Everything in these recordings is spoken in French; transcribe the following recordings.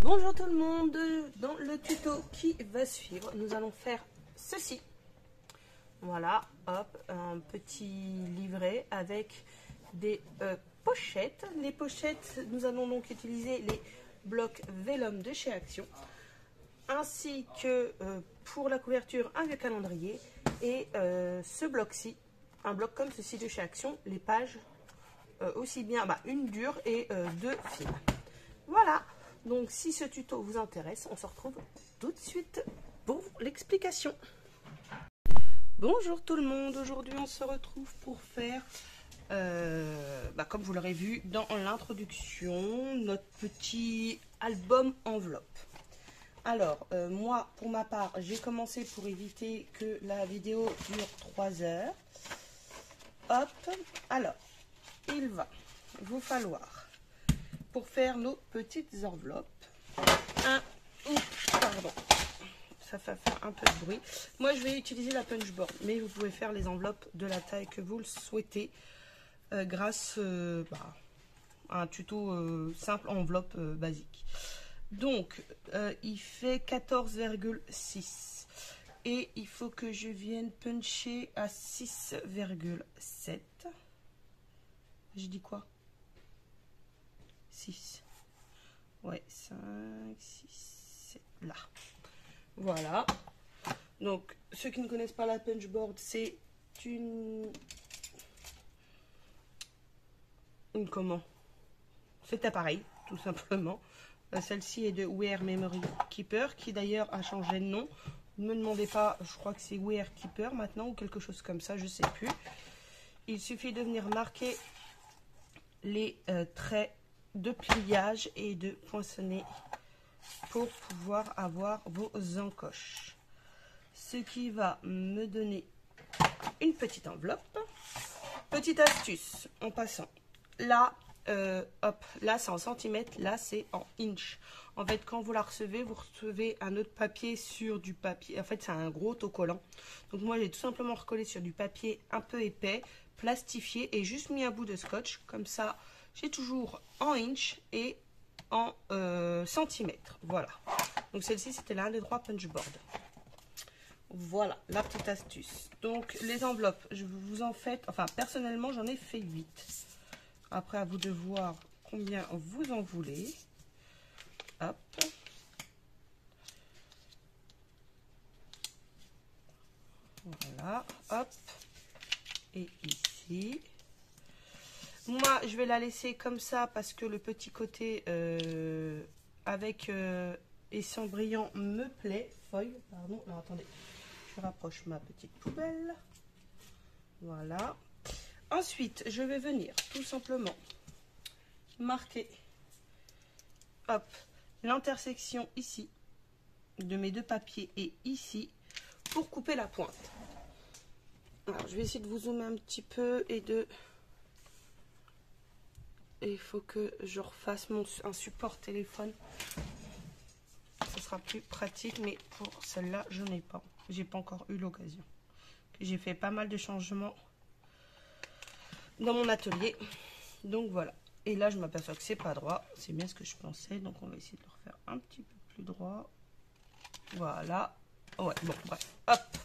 Bonjour tout le monde, dans le tuto qui va suivre, nous allons faire ceci. Voilà, hop, un petit livret avec des pochettes. Les pochettes, nous allons donc utiliser les blocs Vellum de chez Action, ainsi que pour la couverture un vieux calendrier et ce bloc-ci, un bloc comme ceci de chez Action, les pages aussi bien une dure et deux fines. Voilà. Donc, si ce tuto vous intéresse, on se retrouve tout de suite pour l'explication. Bonjour tout le monde, aujourd'hui on se retrouve pour faire, comme vous l'aurez vu dans l'introduction, notre petit album enveloppe. Alors, moi, pour ma part, j'ai commencé pour éviter que la vidéo dure 3 heures. Hop, alors, il va vous falloir... pour faire nos petites enveloppes, pardon, ça fait faire un peu de bruit. Moi, je vais utiliser la punchboard, mais vous pouvez faire les enveloppes de la taille que vous le souhaitez grâce à un tuto simple enveloppe basique. Donc, il fait 14,6 et il faut que je vienne puncher à 6,7. J'ai dit quoi? 6, ouais, 5, 6, 7, là. Voilà. Donc, ceux qui ne connaissent pas la punchboard, c'est comment? Cet appareil, tout simplement. Celle-ci est de Wear Memory Keeper, qui d'ailleurs a changé de nom. Ne me demandez pas, je crois que c'est Wear Keeper maintenant, ou quelque chose comme ça, je sais plus. Il suffit de venir marquer les traits de pliage et de poinçonner pour pouvoir avoir vos encoches. Ce qui va me donner une petite enveloppe. Petite astuce en passant. Là, hop, là c'est en centimètres, là c'est en inch. En fait, quand vous la recevez, vous recevez un autre papier sur du papier. En fait, c'est un gros autocollant. Donc moi, j'ai tout simplement recollé sur du papier un peu épais, plastifié et juste mis un bout de scotch. Comme ça, j'ai toujours en inch et en centimètres. Voilà. Donc celle-ci, c'était l'un des 3 punchboards. Voilà, la petite astuce. Donc les enveloppes, je vous en faites... Enfin, personnellement, j'en ai fait 8. Après, à vous de voir combien vous en voulez. Hop. Voilà, hop. Et ici... Moi, je vais la laisser comme ça parce que le petit côté avec essence brillant me plaît. Feuille, pardon. Alors, attendez, je rapproche ma petite poubelle. Voilà. Ensuite, je vais venir tout simplement marquer l'intersection ici de mes deux papiers et ici pour couper la pointe. Alors, je vais essayer de vous zoomer un petit peu et de... Et il faut que je refasse un support téléphone. Ce sera plus pratique, mais pour celle-là, je n'ai pas. J'ai pas encore eu l'occasion. J'ai fait pas mal de changements dans mon atelier. Donc voilà. Et là, je m'aperçois que c'est pas droit. C'est bien ce que je pensais. Donc on va essayer de le refaire un petit peu plus droit. Voilà. Ouais, bon, bref. Hop.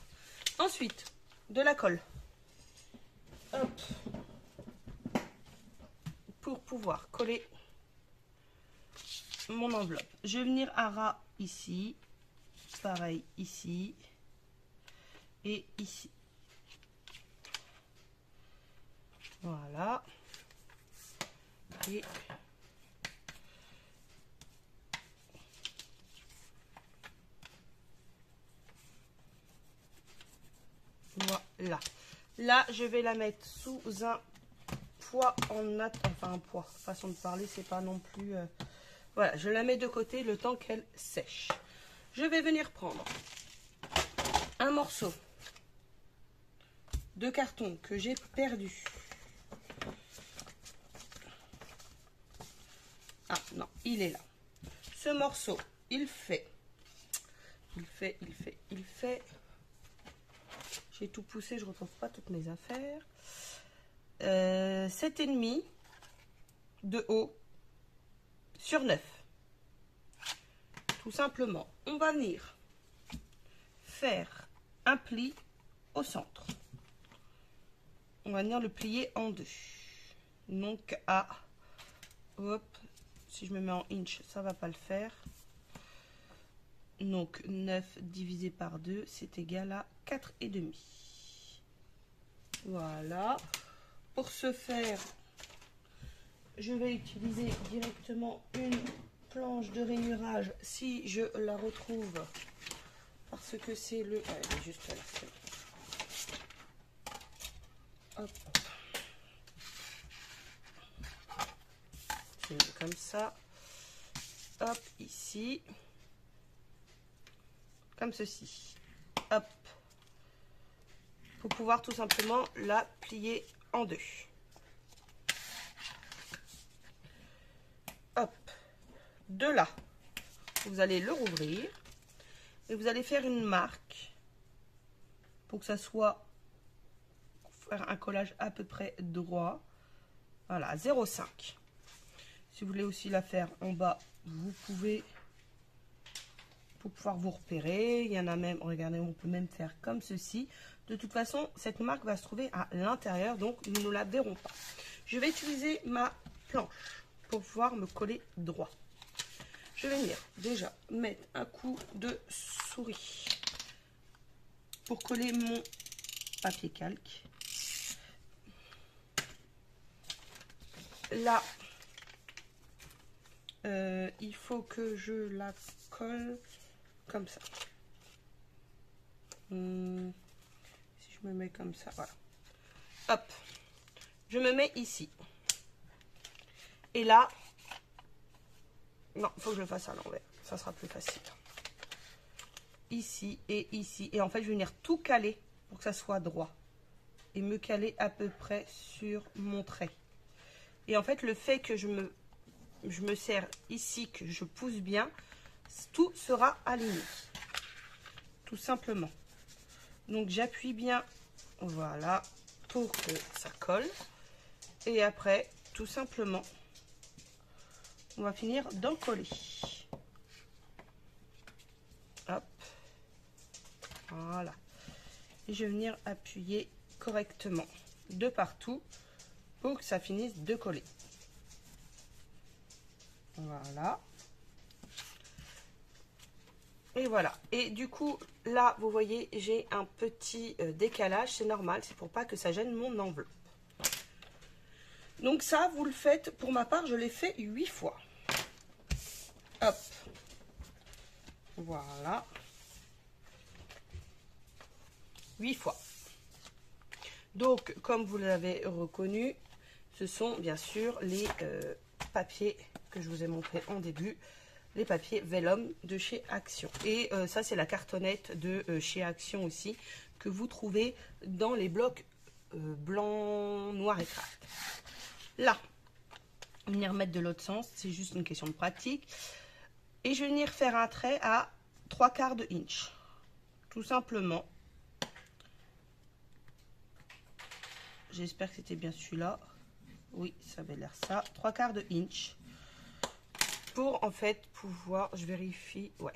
Ensuite, de la colle. Hop. Pour pouvoir coller mon enveloppe, je vais venir à ras ici, pareil ici et ici. Voilà. Et voilà. Là, je vais la mettre sous un poids enfin un poids, façon de parler, c'est pas non plus voilà, je la mets de côté le temps qu'elle sèche. Je vais venir prendre un morceau de carton que j'ai perdu. Ah non, il est là. Ce morceau, il fait j'ai tout poussé, je retrouve pas toutes mes affaires. 7,5 de haut sur 9. tout simplement, on va venir faire un pli au centre. On va venir le plier en deux. Donc à, hop, si je me mets en inch, ça va pas le faire. Donc 9 divisé par 2, c'est égal à 4,5. Voilà. Pour ce faire, je vais utiliser directement une planche de rainurage si je la retrouve. Parce que c'est le... Ouais, elle est juste là. Hop. Je mets comme ça. Hop, ici. Comme ceci. Hop. Pour pouvoir tout simplement la plier en deux. Hop. De là, vous allez le rouvrir. Et vous allez faire une marque pour que ça soit, faire un collage à peu près droit. Voilà, 0,5. Si vous voulez aussi la faire en bas, vous pouvez, pour pouvoir vous repérer. Il y en a même, regardez, on peut même faire comme ceci. De toute façon, cette marque va se trouver à l'intérieur, donc nous ne la verrons pas. Je vais utiliser ma planche pour pouvoir me coller droit. Je vais venir déjà mettre un coup de souris pour coller mon papier calque. Là, il faut que je la colle comme ça. Si je me mets comme ça, voilà. Hop, je me mets ici. Et là, non, il faut que je le fasse à l'envers. Ça sera plus facile. Ici et ici. Et en fait, je vais venir tout caler pour que ça soit droit. Et me caler à peu près sur mon trait. Et en fait, le fait que je me serre ici, que je pousse bien, tout sera aligné. Tout simplement. Donc, j'appuie bien, voilà, pour que ça colle. Et après, tout simplement, on va finir d'en coller. Hop. Voilà. Et je vais venir appuyer correctement de partout pour que ça finisse de coller. Voilà. Et voilà. Et du coup, là, vous voyez, j'ai un petit décalage. C'est normal. C'est pour pas que ça gêne mon enveloppe. Donc ça, vous le faites. Pour ma part, je l'ai fait 8 fois. Hop. Voilà. 8 fois. Donc, comme vous l'avez reconnu, ce sont bien sûr les papiers que je vous ai montré en début, les papiers Vellum de chez Action. Et ça, c'est la cartonnette de chez Action aussi, que vous trouvez dans les blocs blanc, noir et craft. Là, venir mettre de l'autre sens, c'est juste une question de pratique. Et je vais venir faire un trait à 3/4 de inch. Tout simplement. J'espère que c'était bien celui-là. Oui, ça avait l'air ça. 3/4 de inch. Pour en fait pouvoir, je vérifie, ouais.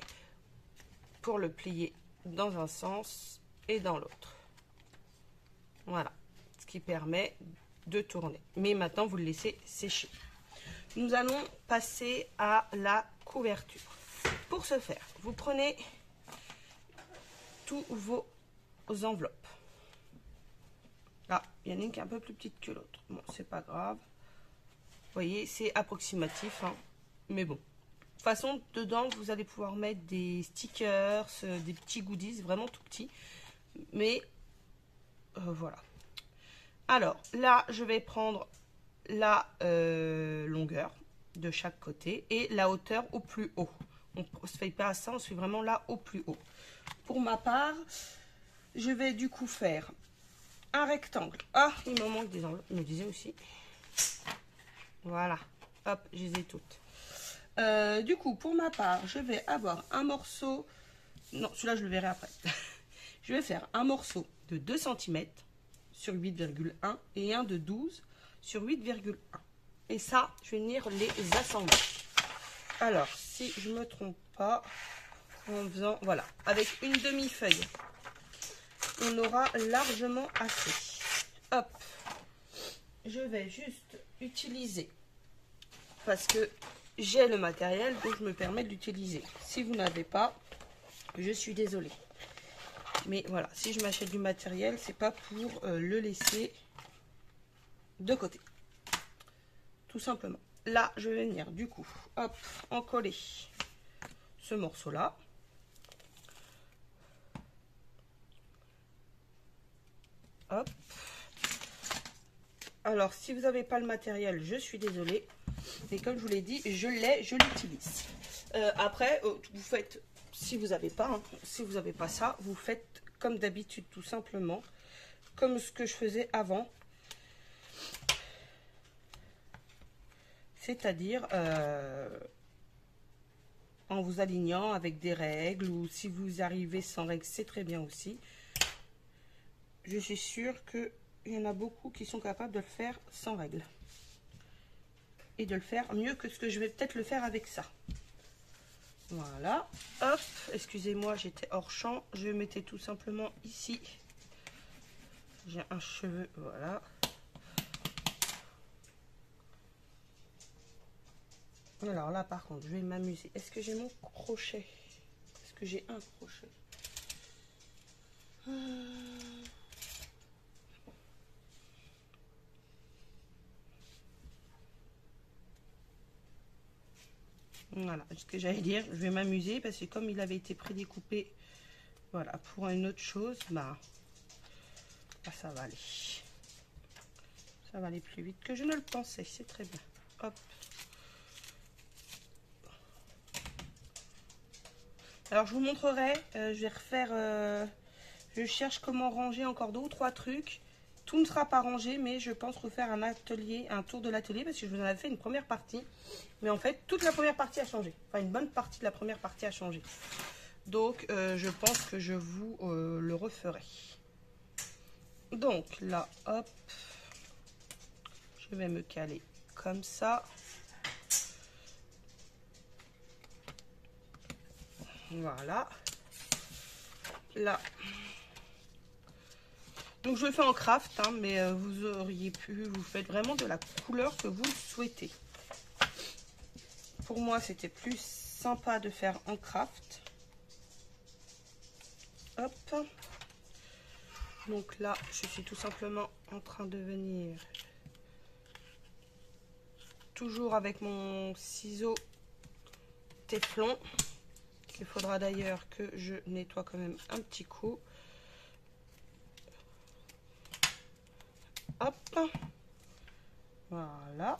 Pour le plier dans un sens et dans l'autre. Voilà. Ce qui permet de tourner. Mais maintenant, vous le laissez sécher. Nous allons passer à la couverture. Pour ce faire, vous prenez tous vos enveloppes. Là, il y en a une qui est un peu plus petite que l'autre. Bon, c'est pas grave. Vous voyez, c'est approximatif, hein, mais bon. De toute façon, dedans, vous allez pouvoir mettre des stickers, des petits goodies, vraiment tout petits. Mais voilà. Alors, là, je vais prendre la longueur de chaque côté et la hauteur au plus haut. On ne se fait pas ça, on se fait vraiment là au plus haut. Pour ma part, je vais du coup faire un rectangle. Ah, il me manque des enveloppes, je me disais aussi. Voilà, hop, je les ai toutes. Du coup, pour ma part, je vais avoir un morceau. Non, celui-là, je le verrai après. Je vais faire un morceau de 2 cm sur 8,1 et un de 12 sur 8,1. Et ça, je vais venir les assembler. Alors, si je me trompe pas, en faisant, voilà, avec une demi-feuille, on aura largement assez. Hop, je vais juste utiliser, parce que j'ai le matériel, donc je me permets de l'utiliser. Si vous n'avez pas, je suis désolée. Mais voilà, si je m'achète du matériel, c'est pas pour le laisser de côté. Tout simplement. Là, je vais venir du coup, hop, encoller ce morceau-là. Hop. Alors, si vous n'avez pas le matériel, je suis désolée. Mais comme je vous l'ai dit, je l'ai, je l'utilise. Après, vous faites, si vous n'avez pas, hein, si vous n'avez pas ça, vous faites comme d'habitude, tout simplement. Comme ce que je faisais avant. C'est-à-dire en vous alignant avec des règles, ou si vous arrivez sans règles, c'est très bien aussi. Je suis sûre qu'il y en a beaucoup qui sont capables de le faire sans règles. Et de le faire mieux que ce que je vais peut-être le faire avec ça. Voilà. Hop, excusez-moi, j'étais hors champ. Je mettais tout simplement ici. J'ai un cheveu, voilà. Alors là, par contre, je vais m'amuser. Est-ce que j'ai mon crochet? Est-ce que j'ai un crochet? Voilà, ce que j'allais dire, je vais m'amuser parce que comme il avait été prédécoupé, voilà, pour une autre chose, bah ça va aller. Ça va aller plus vite que je ne le pensais, c'est très bien. Hop. Alors je vous montrerai, je vais refaire, je cherche comment ranger encore 2 ou 3 trucs. Tout ne sera pas rangé, mais je pense refaire un atelier, un tour de l'atelier, parce que je vous en avais fait une première partie. Mais en fait, toute la première partie a changé. Enfin, une bonne partie de la première partie a changé. Donc, je pense que je vous le referai. Donc, là, hop. Je vais me caler comme ça. Voilà. Là. Donc, je le fais en craft, hein, mais vous auriez pu, vous faites vraiment de la couleur que vous souhaitez. Pour moi, c'était plus sympa de faire en craft. Hop. Donc là, je suis tout simplement en train de venir, toujours avec mon ciseau téflon, qu'il faudra d'ailleurs que je nettoie quand même un petit coup. Hop. Voilà.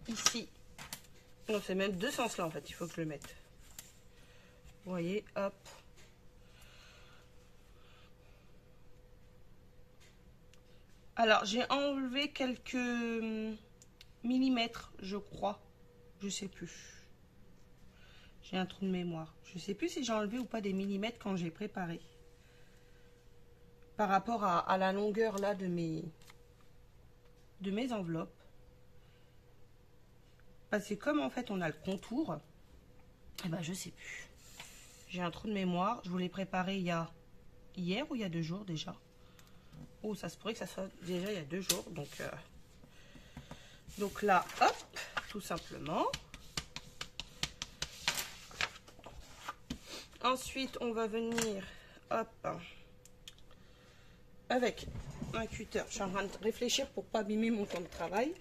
Ici. Non, c'est même deux sens là en fait, il faut que je le mette. Vous voyez, hop. Alors, j'ai enlevé quelques millimètres, je crois. Je sais plus. J'ai un trou de mémoire. Je sais plus si j'ai enlevé ou pas des millimètres quand j'ai préparé. Par rapport à la longueur là de mes enveloppes. Parce que comme en fait on a le contour, eh ben je sais plus. J'ai un trou de mémoire. Je vous l'ai préparé il y a hier ou il y a 2 jours déjà. Oh, ça se pourrait que ça soit déjà il y a 2 jours. Donc là, hop, tout simplement. Ensuite, on va venir, hop, avec un cutter. Je suis en train de réfléchir pour pas abîmer mon temps de travail.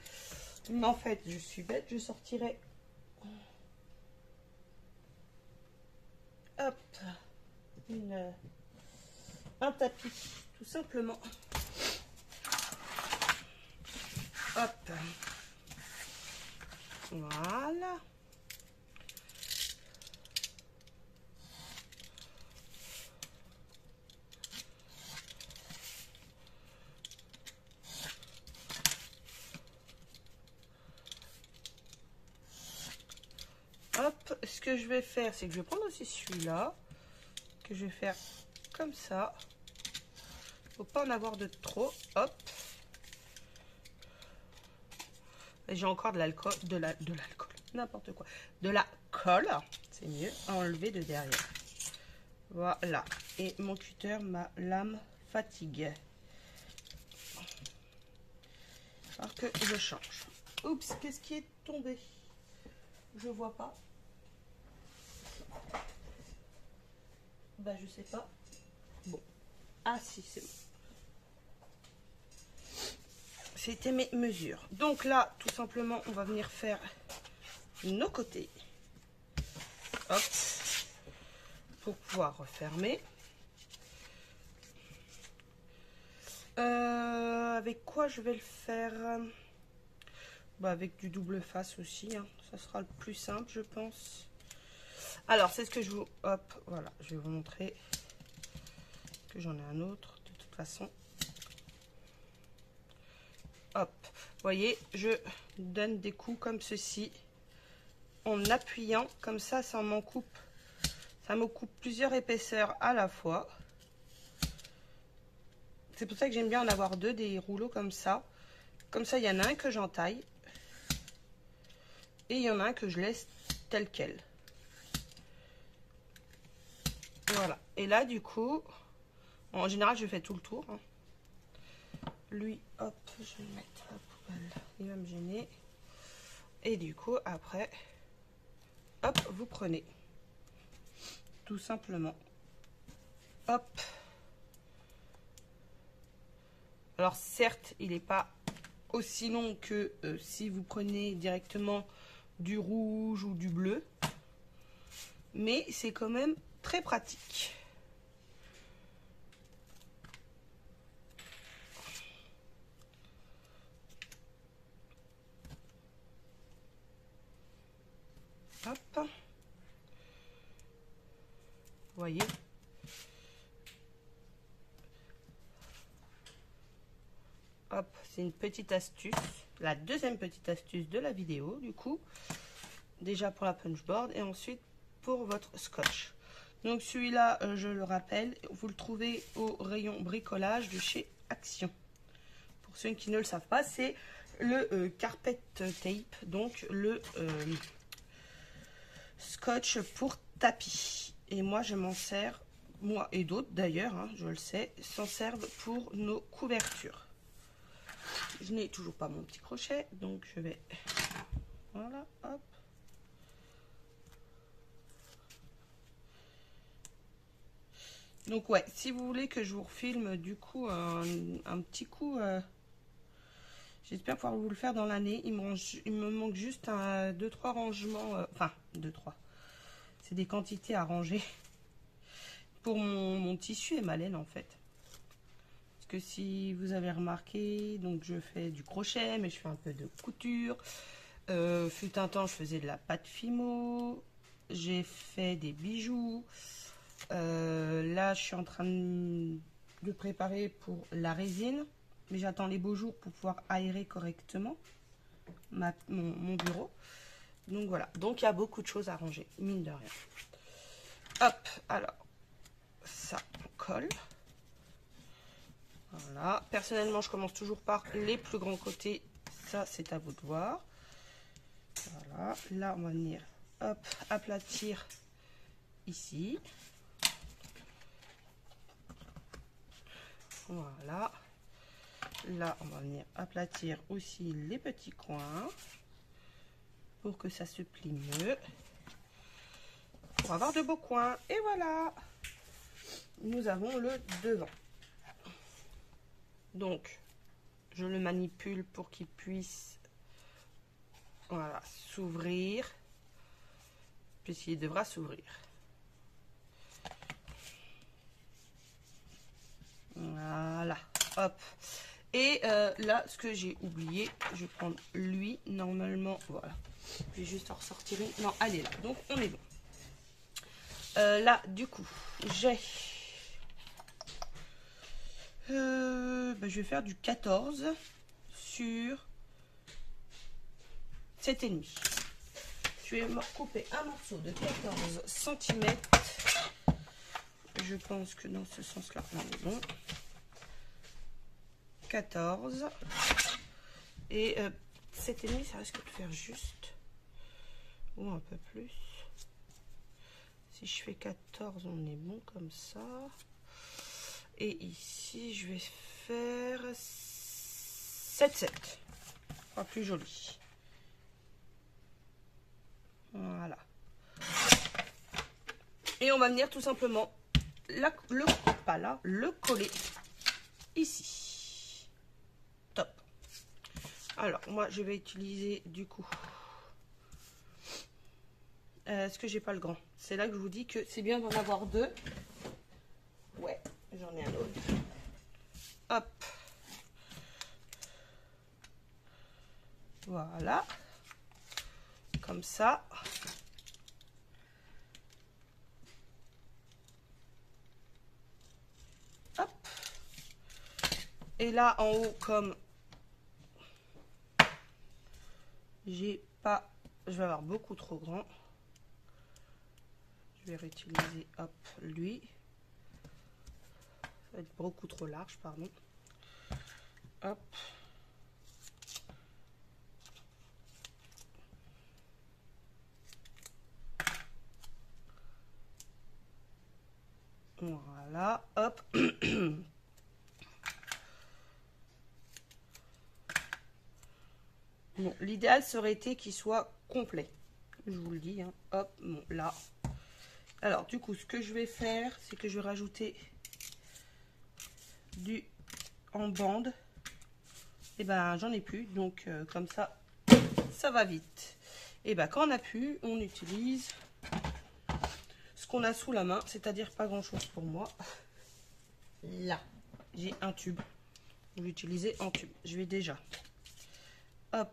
Mais en fait, je suis bête. Je sortirai, hop, un tapis, tout simplement. Hop. Voilà. Hop, ce que je vais faire, c'est que je vais prendre aussi celui-là, que je vais faire comme ça. Faut pas en avoir de trop. Hop. J'ai encore de l'alcool, n'importe quoi. De la colle, c'est mieux, à enlever de derrière. Voilà. Et mon cutter, ma lame fatigue. Alors que je change. Oups, qu'est-ce qui est tombé? Je vois pas. Bah, je sais pas. Bon. Ah, si, c'est bon. C'était mes mesures. Donc là, tout simplement, on va venir faire nos côtés. Hop. Pour pouvoir refermer. Avec quoi je vais le faire? Bah, avec du double face aussi. Hein. Ça sera le plus simple, je pense. Alors, c'est ce que je vous... Hop, voilà. Je vais vous montrer que j'en ai un autre, de toute façon. Hop. Vous voyez, je donne des coups comme ceci. En appuyant, comme ça, ça m'en coupe. Ça me coupe plusieurs épaisseurs à la fois. C'est pour ça que j'aime bien en avoir deux, des rouleaux comme ça. Comme ça, il y en a un que j'entaille. Et il y en a un que je laisse tel quel. Voilà. Et là, du coup, en général, je fais tout le tour. Hein. Lui, hop, je vais le mettre à la poubelle. Il va me gêner. Et du coup, après, hop, vous prenez. Tout simplement. Hop. Alors, certes, il n'est pas aussi long que si vous prenez directement du rouge ou du bleu. Mais c'est quand même très pratique. Hop. Vous voyez. Hop, c'est une petite astuce. La deuxième petite astuce de la vidéo, du coup. Déjà pour la punchboard et ensuite pour votre scotch. Donc celui-là, je le rappelle, vous le trouvez au rayon bricolage de chez Action. Pour ceux qui ne le savent pas, c'est le carpet tape, donc le scotch pour tapis. Et moi, je m'en sers, moi et d'autres d'ailleurs, hein, je le sais, s'en servent pour nos couvertures. Je n'ai toujours pas mon petit crochet, donc je vais... Voilà, hop. Donc ouais, si vous voulez que je vous refilme du coup un petit coup, j'espère pouvoir vous le faire dans l'année. Il me manque juste 2-3 rangements, enfin 2-3. C'est des quantités à ranger pour mon tissu et ma laine en fait. Parce que si vous avez remarqué, donc je fais du crochet, mais je fais un peu de couture. Fut un temps, je faisais de la pâte fimo. J'ai fait des bijoux. Là, je suis en train de préparer pour la résine. Mais j'attends les beaux jours pour pouvoir aérer correctement mon bureau. Donc voilà. Donc il y a beaucoup de choses à ranger, mine de rien. Hop, alors, ça, on colle. Voilà. Personnellement, je commence toujours par les plus grands côtés. Ça, c'est à vous de voir. Voilà. Là, on va venir, hop, aplatir ici. Voilà. Là, on va venir aplatir aussi les petits coins pour que ça se plie mieux. Pour avoir de beaux coins. Et voilà. Nous avons le devant. Donc, je le manipule pour qu'il puisse voilà, s'ouvrir. Puisqu'il devra s'ouvrir. Voilà. Hop. Et là, ce que j'ai oublié, je vais prendre lui. Normalement, voilà. Je vais juste en ressortir une. Non, elle est là. Donc, on est bon. Là, du coup, j'ai... je vais faire du 14 sur 7,5. Je vais me recouper un morceau de 14 cm. Je pense que dans ce sens-là, on est bon. 14. Et 7,5, ça risque de faire juste. Ou un peu plus. Si je fais 14, on est bon comme ça. Et ici, je vais faire 7,7. Pas plus joli. Voilà. Et on va venir tout simplement le coller ici. Top. Alors, moi, je vais utiliser du coup... Est-ce que j'ai pas le grand? C'est là que je vous dis que c'est bien d'en avoir deux. Ouais, j'en ai un autre. Hop. Voilà. Comme ça. Hop. Et là, en haut, comme j'ai pas... Je vais avoir beaucoup trop grand. Je vais réutiliser, hop, lui. Ça va être beaucoup trop large, pardon. Hop. Voilà, hop. Bon, l'idéal serait été qu'il soit complet. Je vous le dis, hein. Hop, bon, là. Alors, du coup, ce que je vais faire, c'est que je vais rajouter du en bande. Et ben, j'en ai plus, donc comme ça, ça va vite. Et ben, quand on a plus, on utilise ce qu'on a sous la main, c'est-à-dire pas grand-chose pour moi. Là, j'ai un tube. Je vais l'utiliser en tube. Je vais déjà, hop.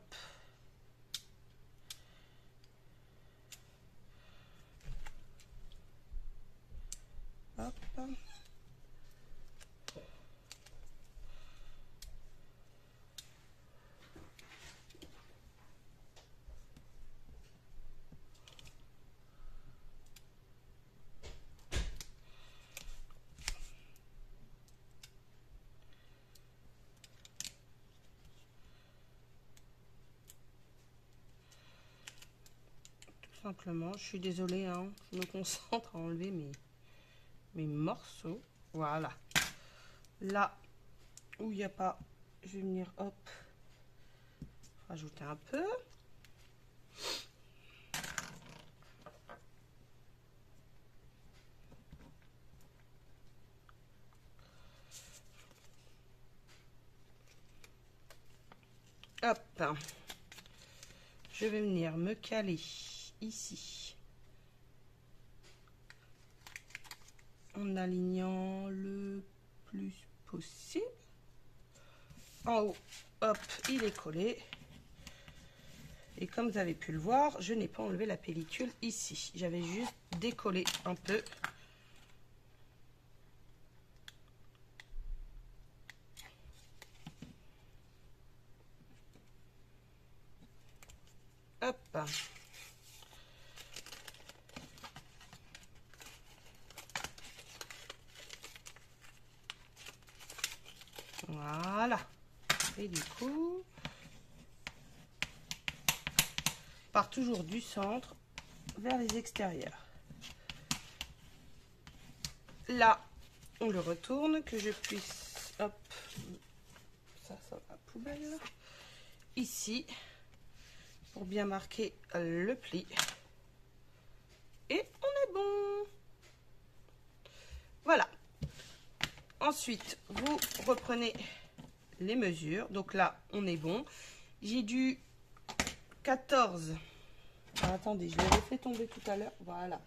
Hop. Tout simplement, je suis désolée, hein, je me concentre à enlever mes morceaux. Voilà. Là où il n'y a pas, je vais venir, hop, rajouter un peu. Hop. Je vais venir me caler ici. En alignant le plus possible. En haut, hop, il est collé. Et comme vous avez pu le voir, je n'ai pas enlevé la pellicule ici. J'avais juste décollé un peu. Hop. Voilà. Et du coup, on part toujours du centre vers les extérieurs. Là, on le retourne, que je puisse, hop, ça va poubelle. Ici, pour bien marquer le pli. Et on est bon. Voilà. Ensuite, vous reprenez les mesures. Donc là, on est bon. J'ai du 14. Alors, attendez, je l'avais fait tomber tout à l'heure. Voilà.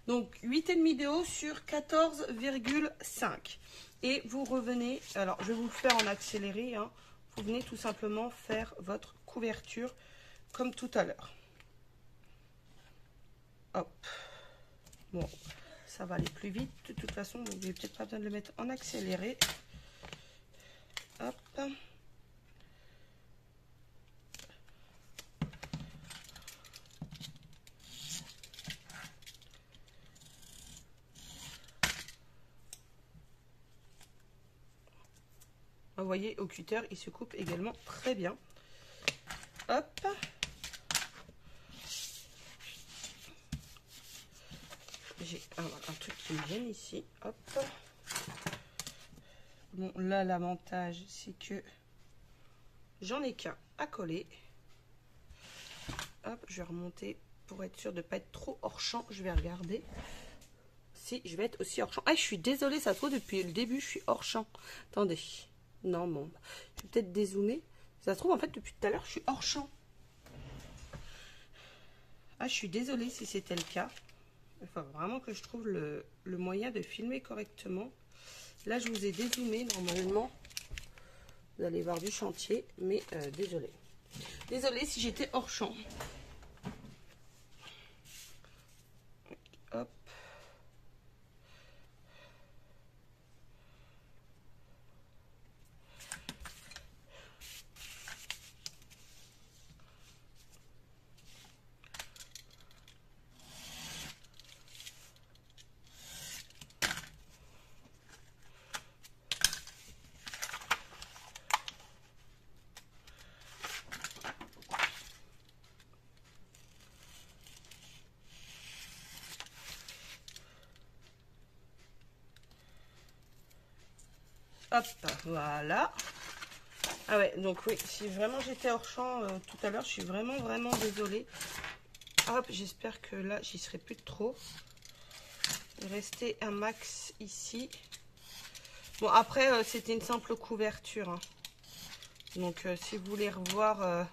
Donc 8,5 de haut sur 14,5. Et vous revenez, alors je vais vous le faire en accéléré, hein. Vous venez tout simplement faire votre couverture comme tout à l'heure. Hop. Bon, ça va aller plus vite. De toute façon, vous n'avez peut-être pas besoin de le mettre en accéléré. Hop. Vous voyez, au cutter, il se coupe également très bien. Hop. J'ai un truc qui me vient ici. Hop. Bon, là, l'avantage, c'est que j'en ai qu'un à coller. Hop, je vais remonter pour être sûr de ne pas être trop hors champ. Je vais regarder si je vais être aussi hors champ. Ah, je suis désolée, ça se trouve depuis le début, je suis hors champ. Attendez. Non, bon. Je vais peut-être dézoomer. Ça se trouve, en fait, depuis tout à l'heure, je suis hors champ. Ah, je suis désolée si c'était le cas. Il faut vraiment que je trouve le moyen de filmer correctement. Là, je vous ai dézoomé. Normalement, vous allez voir du chantier. Mais désolée. Désolée si j'étais hors champ. Hop. Hop, voilà. Ah ouais, donc oui, si vraiment j'étais hors champ tout à l'heure, je suis vraiment désolée. Hop, j'espère que là, j'y serai plus de trop. Il restait un max ici. Bon, après, c'était une simple couverture. Hein. Donc, si vous voulez revoir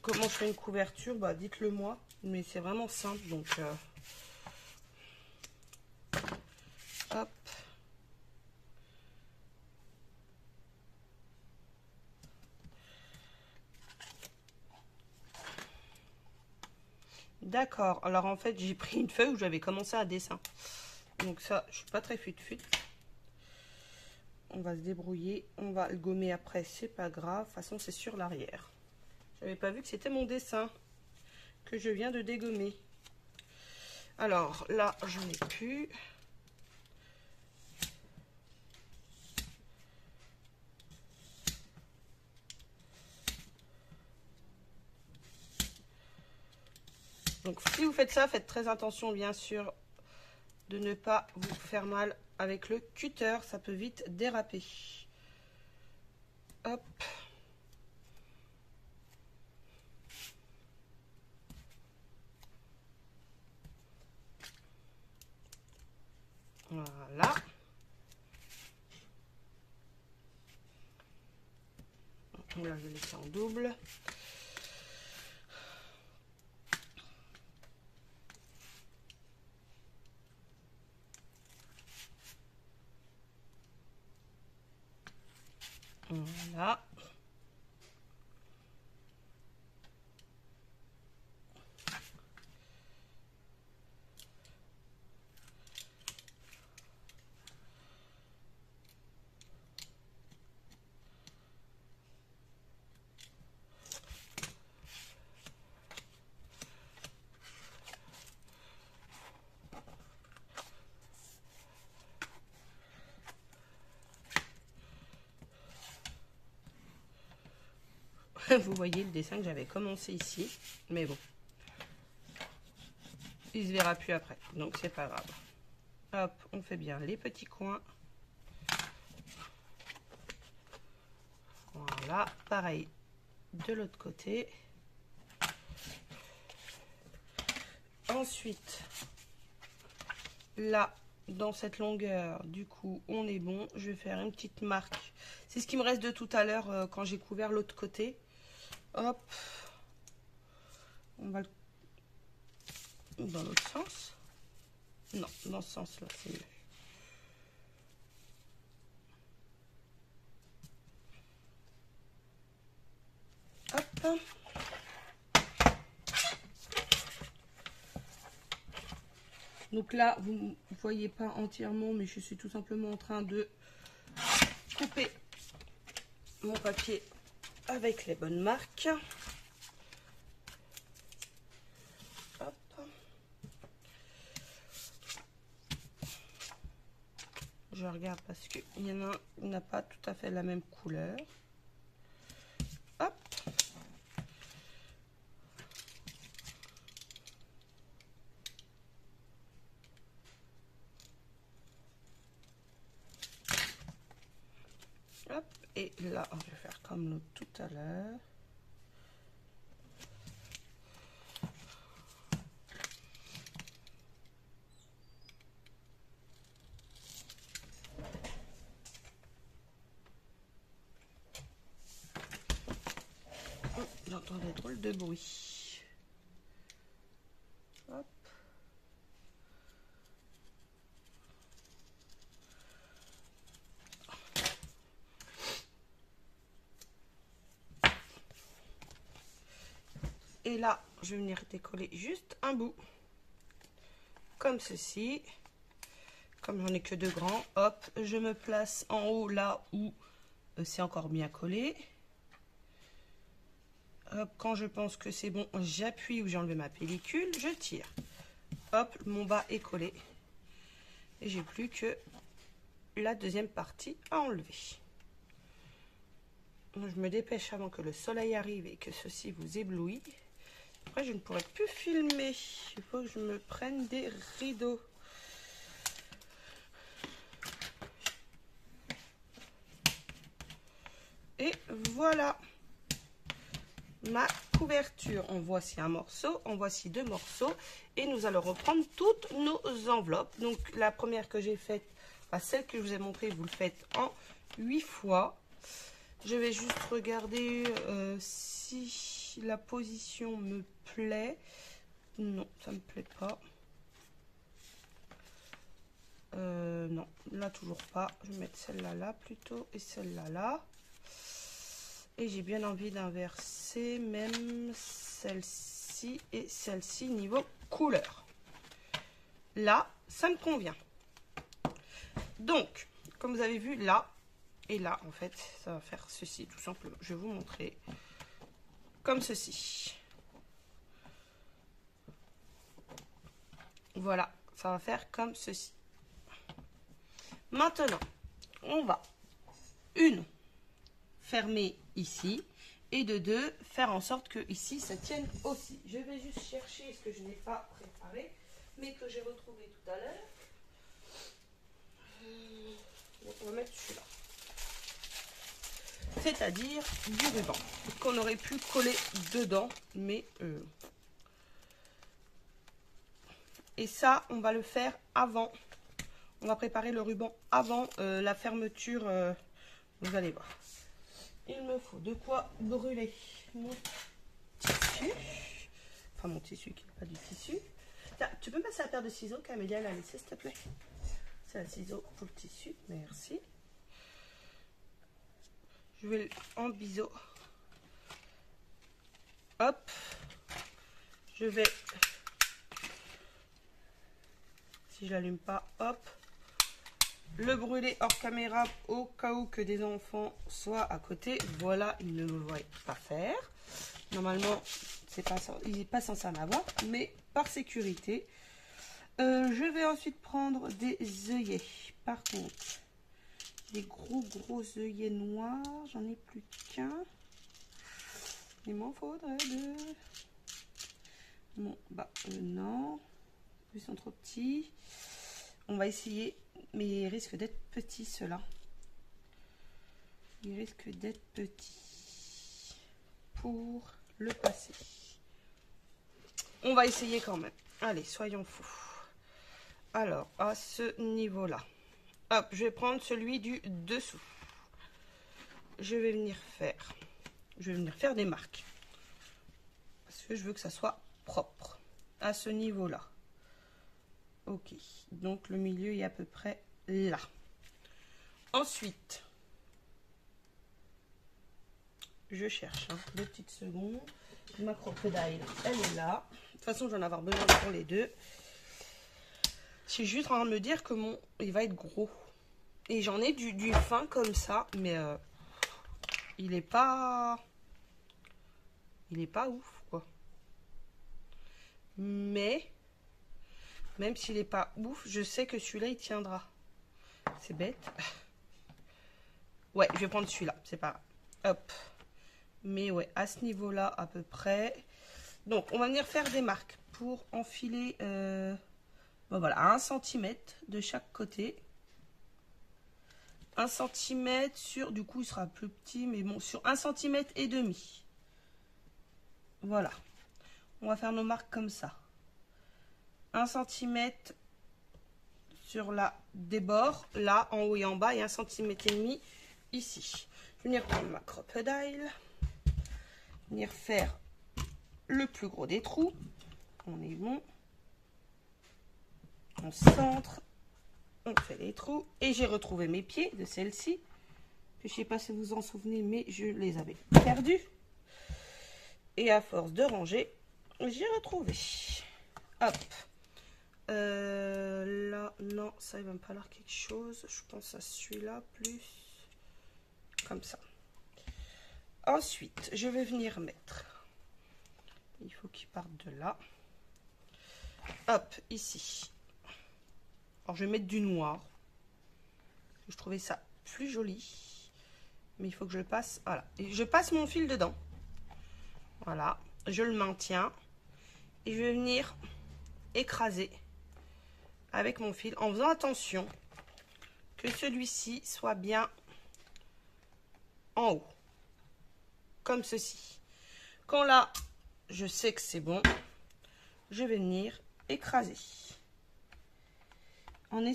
comment je fais une couverture, bah, dites-le moi. Mais c'est vraiment simple, donc... hop. D'accord. Alors, en fait, j'ai pris une feuille où j'avais commencé un dessin. Donc ça, je suis pas très fut-fut. On va se débrouiller. On va le gommer après, c'est pas grave. De toute façon, c'est sur l'arrière. J'avais pas vu que c'était mon dessin que je viens de dégommer. Alors là, j'en ai plus. Donc si vous faites ça, faites très attention bien sûr de ne pas vous faire mal avec le cutter, ça peut vite déraper. Hop. Voilà. Là, je vais laisser en double. Voilà. Vous voyez le dessin que j'avais commencé ici, mais bon, il se verra plus après, donc c'est pas grave. Hop, on fait bien les petits coins. Voilà, pareil de l'autre côté. Ensuite, là, dans cette longueur, du coup, on est bon. Je vais faire une petite marque. C'est ce qui me reste de tout à l'heure quand j'ai couvert l'autre côté. Hop, on va le... dans l'autre sens. Non, dans ce sens-là, c'est mieux. Hop. Donc là, vous ne voyez pas entièrement, mais je suis tout simplement en train de couper mon papier avec les bonnes marques. Hop. Je regarde parce qu'il y en a un qui n'a pas tout à fait la même couleur. Hop. Et là, je vais faire comme tout à l'heure. J'entends des drôles de bruit. Hop. Et là, je vais venir décoller juste un bout. Comme ceci. Comme j'en ai que 2 grands, hop, je me place en haut là où c'est encore bien collé. Hop, quand je pense que c'est bon, j'appuie où j'ai enlevé ma pellicule, je tire. Hop, mon bas est collé. Et j'ai plus que la deuxième partie à enlever. Je me dépêche avant que le soleil arrive et que ceci vous éblouit. Après, je ne pourrai plus filmer. Il faut que je me prenne des rideaux. Et voilà ma couverture. En voici un morceau, en voici 2 morceaux. Et nous allons reprendre toutes nos enveloppes. Donc la première que j'ai faite, celle que je vous ai montrée, vous le faites en 8 fois. Je vais juste regarder si la position me plaît. Non, ça me plaît pas. Non, là toujours pas. Je vais mettre celle-là là plutôt et celle-là là. Et j'ai bien envie d'inverser même celle-ci et celle-ci niveau couleur. Là, ça me convient. Donc, comme vous avez vu, là et là, en fait, ça va faire ceci tout simplement. Je vais vous montrer comme ceci. Voilà, ça va faire comme ceci. Maintenant, on va fermer ici et de 2 faire en sorte que ici ça tienne aussi. Je vais juste chercher ce que je n'ai pas préparé mais que j'ai retrouvé tout à l'heure. On va mettre celui-là, c'est-à-dire du ruban qu'on aurait pu coller dedans, mais et ça on va le faire avant. On va préparer le ruban avant la fermeture. Vous allez voir. Il me faut de quoi brûler mon tissu. Enfin, mon tissu qui n'est pas du tissu. Tiens, tu peux me passer la paire de ciseaux qu'Amélia l'a laissé, s'il te plaît? C'est un ciseau pour le tissu. Merci. Je vais en biseau. Hop. Je vais... Si je l'allume pas, hop. Le brûler hors caméra au cas où que des enfants soient à côté. Voilà, ils ne me voient pas faire. Normalement, il n'est pas censé en avoir, mais par sécurité. Je vais ensuite prendre des œillets. Par contre, des gros œillets noirs. J'en ai plus qu'un. Il m'en faudrait 2. Bon, non. Ils sont trop petits. On va essayer, mais ils risquent d'être petits, ceux-là. Ils risquent d'être petits pour le passer. On va essayer quand même. Allez, soyons fous. Alors, à ce niveau-là, hop, je vais prendre celui du dessous. Je vais venir faire des marques. Parce que je veux que ça soit propre. À ce niveau-là. Ok, donc le milieu est à peu près là. Ensuite, je cherche 2 petites secondes. Ma crocodile, elle est là. De toute façon, j'en ai avoir besoin pour les 2. Je suis juste en train de me dire que il va être gros. Et j'en ai du fin comme ça, mais il est pas ouf, quoi. Mais même s'il n'est pas ouf, je sais que celui-là, il tiendra. C'est bête. Ouais, je vais prendre celui-là, c'est pas grave. Hop. Mais ouais, à ce niveau-là, à peu près. Donc, on va venir faire des marques pour enfiler, voilà, à 1 cm de chaque côté. 1 cm sur, du coup il sera plus petit, mais bon, sur 1,5 cm. Voilà. On va faire nos marques comme ça. 1 cm sur la des bords, là, en haut et en bas, et 1,5 cm ici. Je vais venir prendre ma crocodile, venir faire le plus gros des trous. On est bon. On centre, on fait les trous, et j'ai retrouvé mes pieds de celle-ci. Je ne sais pas si vous vous en souvenez, mais je les avais perdus. Et à force de ranger, j'ai retrouvé. Hop. Là, non, ça il va me falloir quelque chose. Je pense à celui-là plus. Comme ça. Ensuite, je vais venir mettre. Il faut qu'il parte de là. Hop, ici. Alors, je vais mettre du noir. Je trouvais ça plus joli. Mais il faut que je passe. Voilà. Et je passe mon fil dedans. Voilà. Je le maintiens. Et je vais venir écraser avec mon fil en faisant attention que celui-ci soit bien en haut. Comme ceci. Quand là, je sais que c'est bon, je vais venir écraser. Mais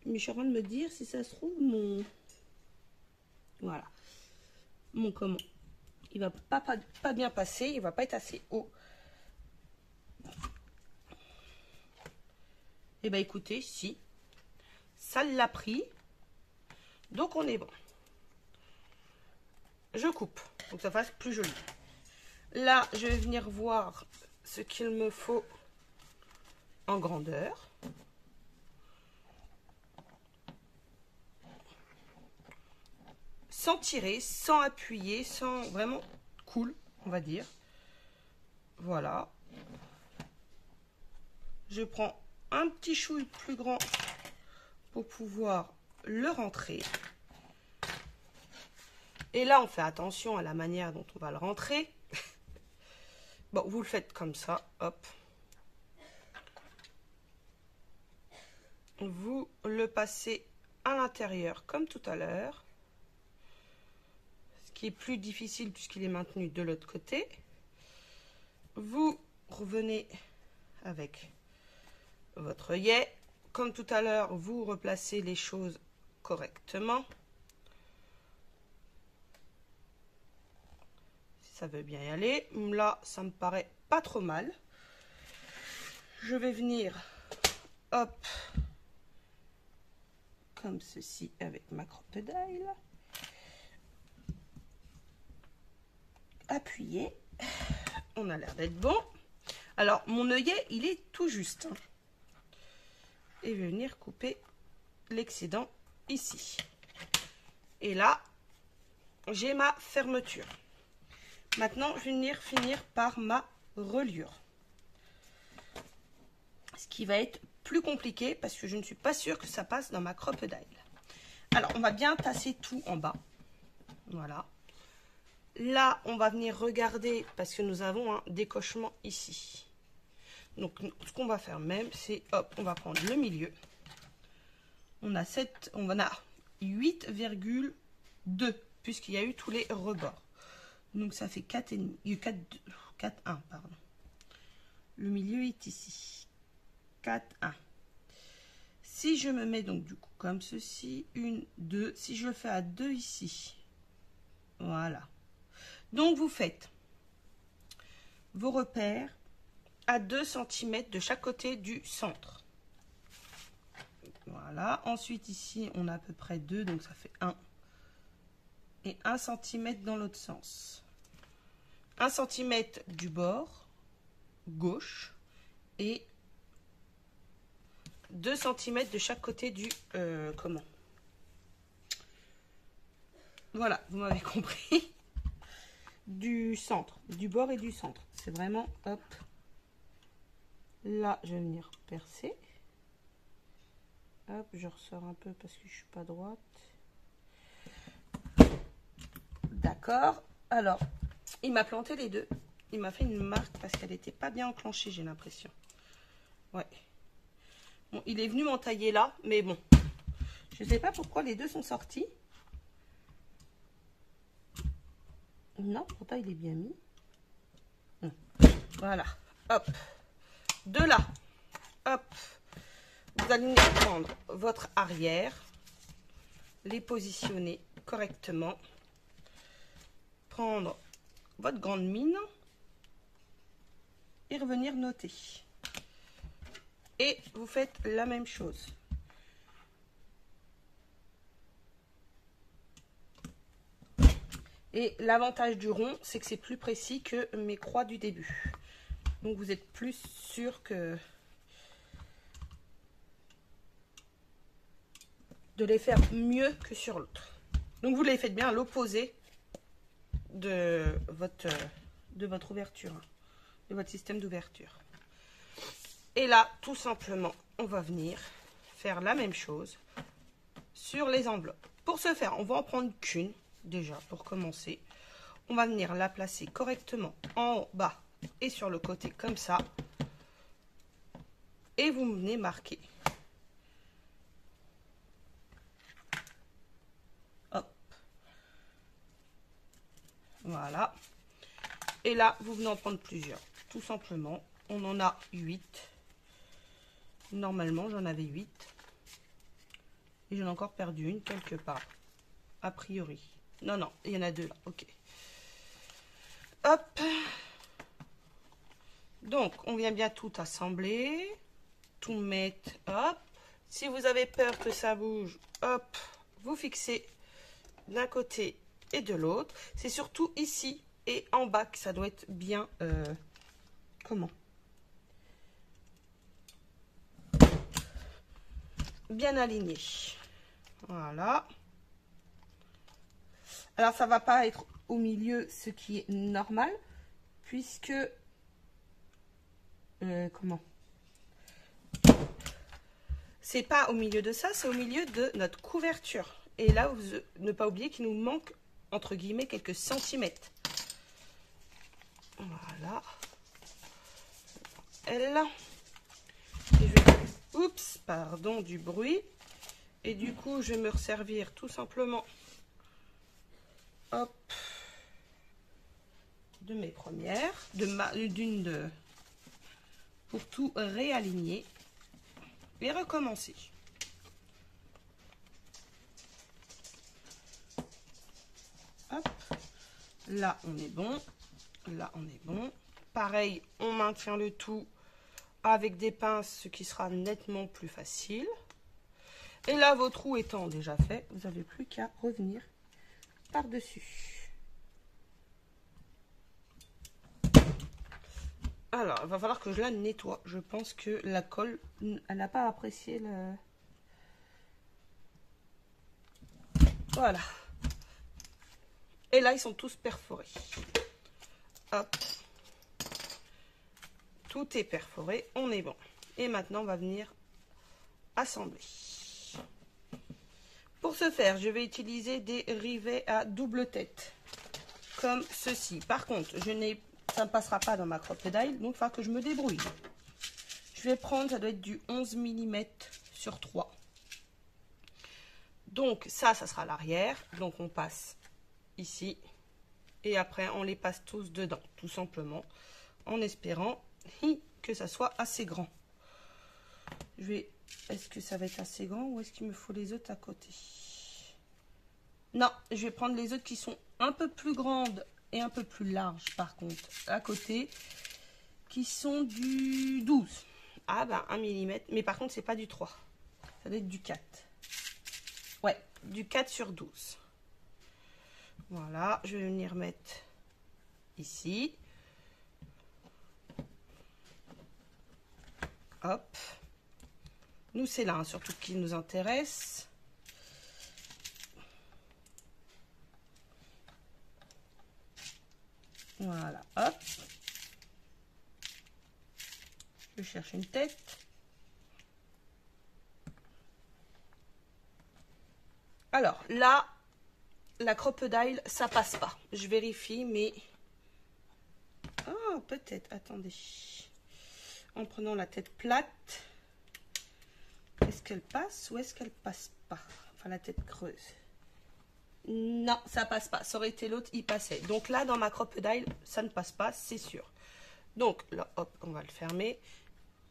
je suis en train de me dire si ça se trouve mon... Voilà. Mon comment. Il va pas bien passer, il va pas être assez haut. Et bien écoutez, si, ça l'a pris, donc on est bon. Je coupe, pour que ça fasse plus joli. Là, je vais venir voir ce qu'il me faut en grandeur. Sans tirer, sans appuyer, sans vraiment cool, on va dire. Voilà. Je prends un petit chouille plus grand pour pouvoir le rentrer. Et là, on fait attention à la manière dont on va le rentrer. Bon, vous le faites comme ça, hop. Vous le passez à l'intérieur comme tout à l'heure. Ce qui est plus difficile puisqu'il est maintenu de l'autre côté. Vous revenez avec votre œillet. Comme tout à l'heure, vous replacez les choses correctement. Si ça veut bien y aller. Là, ça me paraît pas trop mal. Je vais venir, hop, comme ceci avec ma crocodile. Appuyer. On a l'air d'être bon. Alors, mon œillet, il est tout juste. Et je vais venir couper l'excédent ici. Et là, j'ai ma fermeture. Maintenant, je vais venir finir par ma reliure. Ce qui va être plus compliqué parce que je ne suis pas sûre que ça passe dans ma crocodile. Alors, on va bien tasser tout en bas. Voilà. Là, on va venir regarder parce que nous avons un décochement ici. Donc, ce qu'on va faire même, c'est, hop, on va prendre le milieu. On a 8,2 puisqu'il y a eu tous les rebords. Donc, ça fait 4,1, pardon. Le milieu est ici. 4,1. Si je me mets donc du coup comme ceci, 1, 2, si je le fais à 2 ici, voilà. Donc, vous faites vos repères à 2 cm de chaque côté du centre. Voilà. Ensuite, ici, on a à peu près 2, donc ça fait 1. Et 1 cm dans l'autre sens. 1 cm du bord gauche et 2 cm de chaque côté du... comment? Voilà, vous m'avez compris. Du centre, du bord et du centre. C'est vraiment, hop. Là, je vais venir percer. Hop, je ressors un peu parce que je ne suis pas droite. D'accord. Alors, il m'a planté les deux. Il m'a fait une marque parce qu'elle n'était pas bien enclenchée, j'ai l'impression. Ouais. Bon, il est venu m'entailler là, mais bon. Je ne sais pas pourquoi les deux sont sortis. Non, pourtant il est bien mis. Voilà, hop. De là, hop. Vous allez prendre votre arrière, les positionner correctement, prendre votre grande mine et revenir noter. Et vous faites la même chose. Et l'avantage du rond, c'est que c'est plus précis que mes croix du début. Donc vous êtes plus sûr que de les faire mieux que sur l'autre. Donc vous les faites bien à l'opposé de votre ouverture, de votre système d'ouverture. Et là, tout simplement, on va venir faire la même chose sur les enveloppes. Pour ce faire, on va en prendre qu'une, déjà, pour commencer. On va venir la placer correctement en bas et sur le côté, comme ça. Et vous venez marquer. Hop. Voilà. Et là, vous venez en prendre plusieurs. Tout simplement, on en a 8. Normalement, j'en avais 8. Et j'en ai encore perdu une quelque part. A priori. Non, non, il y en a 2 là. Ok. Hop. Donc, on vient bien tout assembler. Tout mettre. Hop. Si vous avez peur que ça bouge, hop, vous fixez d'un côté et de l'autre. C'est surtout ici et en bas que ça doit être bien... comment ? Bien aligné. Voilà. Alors, ça va pas être au milieu, ce qui est normal, puisque... comment ? C'est pas au milieu de ça, c'est au milieu de notre couverture. Et là, vous ne pas oublier qu'il nous manque, entre guillemets, quelques centimètres. Voilà. Elle. Oups, pardon du bruit. Et du coup, je vais me resservir tout simplement, hop, de mes premières, pour tout réaligner et recommencer. Hop, là on est bon, là on est bon. Pareil, on maintient le tout avec des pinces, ce qui sera nettement plus facile. Et là, vos trous étant déjà faits, vous n'avez plus qu'à revenir par-dessus. Alors, il va falloir que je la nettoie. Je pense que la colle, elle n'a pas apprécié le... Voilà. Et là, ils sont tous perforés. Hop. Tout est perforé, on est bon. Et maintenant, on va venir assembler. Pour ce faire, je vais utiliser des rivets à double tête, comme ceci. Par contre, ça ne passera pas dans ma crocodile, donc il va que je me débrouille. Je vais prendre, ça doit être du 11 mm sur 3. Donc ça sera l'arrière. Donc on passe ici. Et après, on les passe tous dedans, tout simplement. En espérant que ça soit assez grand. Est-ce que ça va être assez grand ou est-ce qu'il me faut les autres à côté? Non, je vais prendre les autres qui sont un peu plus grandes et un peu plus larges par contre à côté, qui sont du 12. Ah ben 1 mm, mais par contre c'est pas du 3, ça doit être du 4. Ouais, du 4 sur 12. Voilà, je vais venir mettre ici. Hop. Nous c'est là, hein, surtout qui nous intéresse. Voilà, hop. Je cherche une tête. Alors là, la crocodile, ça passe pas. Je vérifie, mais... Oh, peut-être, attendez. En prenant la tête plate, est-ce qu'elle passe ou est-ce qu'elle passe pas? enfin la tête creuse. Non, ça passe pas. Ça aurait été l'autre, il passait. Donc là, dans ma crocodile, ça ne passe pas, c'est sûr. Donc là, hop, on va le fermer.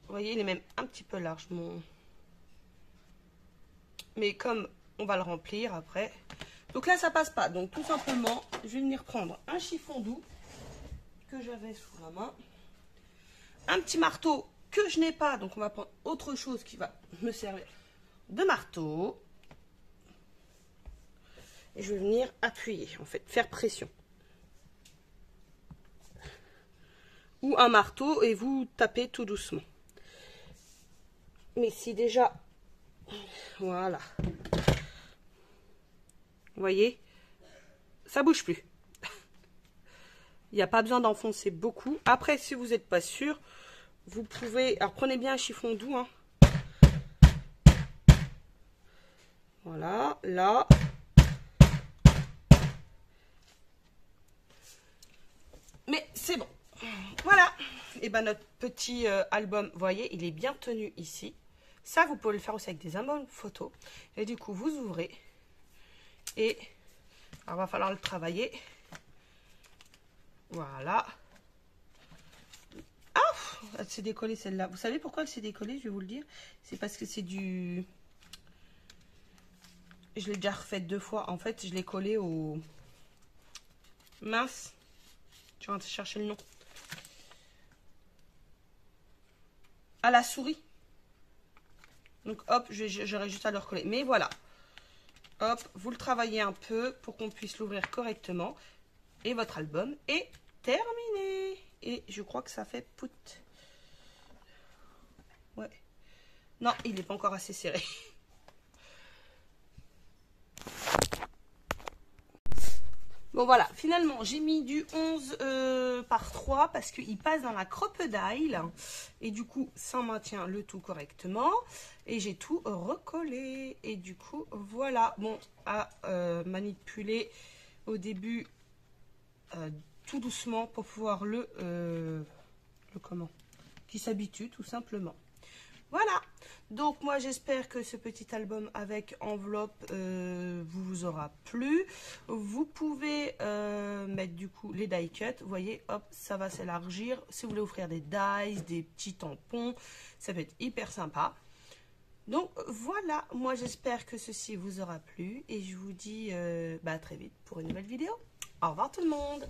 Vous voyez, il est même un petit peu large, mon... Mais comme on va le remplir après. Donc là, ça passe pas. Donc tout simplement, je vais venir prendre un chiffon doux que j'avais sous la main. Un petit marteau que je n'ai pas. Donc on va prendre autre chose qui va me servir de marteau. Et je vais venir appuyer, en fait, faire pression. Ou un marteau et vous tapez tout doucement. Mais si déjà, voilà. Vous voyez, ça bouge plus. Il n'y a pas besoin d'enfoncer beaucoup. Après, si vous n'êtes pas sûr, vous pouvez... Alors, prenez bien un chiffon doux. Hein. Voilà, là. Mais c'est bon. Voilà. Et ben notre petit album, vous voyez, il est bien tenu ici. Ça, vous pouvez le faire aussi avec des albums photos. Et du coup, vous ouvrez. Et il va falloir le travailler. Voilà. Ah, elle s'est décollée celle-là. Vous savez pourquoi elle s'est décollée? Je vais vous le dire. C'est parce que c'est du... Je l'ai déjà refaite 2 fois. En fait, je l'ai collée au... Mince. Je vais chercher le nom. À la souris. Donc hop, j'aurai juste à le recoller. Mais voilà. Hop, vous le travaillez un peu pour qu'on puisse l'ouvrir correctement. Et votre album est terminé. Et je crois que ça fait pout. Ouais. Non, il n'est pas encore assez serré. Bon voilà, finalement j'ai mis du 11 par 3 parce qu'il passe dans la crocodile. Et du coup, ça maintient le tout correctement. Et j'ai tout recollé. Et du coup, voilà. Bon, à manipuler au début tout doucement pour pouvoir le comment, qui s'habitue tout simplement. Voilà, donc moi j'espère que ce petit album avec enveloppe vous aura plu. Vous pouvez mettre du coup les die cut, vous voyez, hop, ça va s'élargir. Si vous voulez offrir des dies, des petits tampons, ça peut être hyper sympa. Donc voilà, moi j'espère que ceci vous aura plu et je vous dis à très vite pour une nouvelle vidéo. Au revoir tout le monde.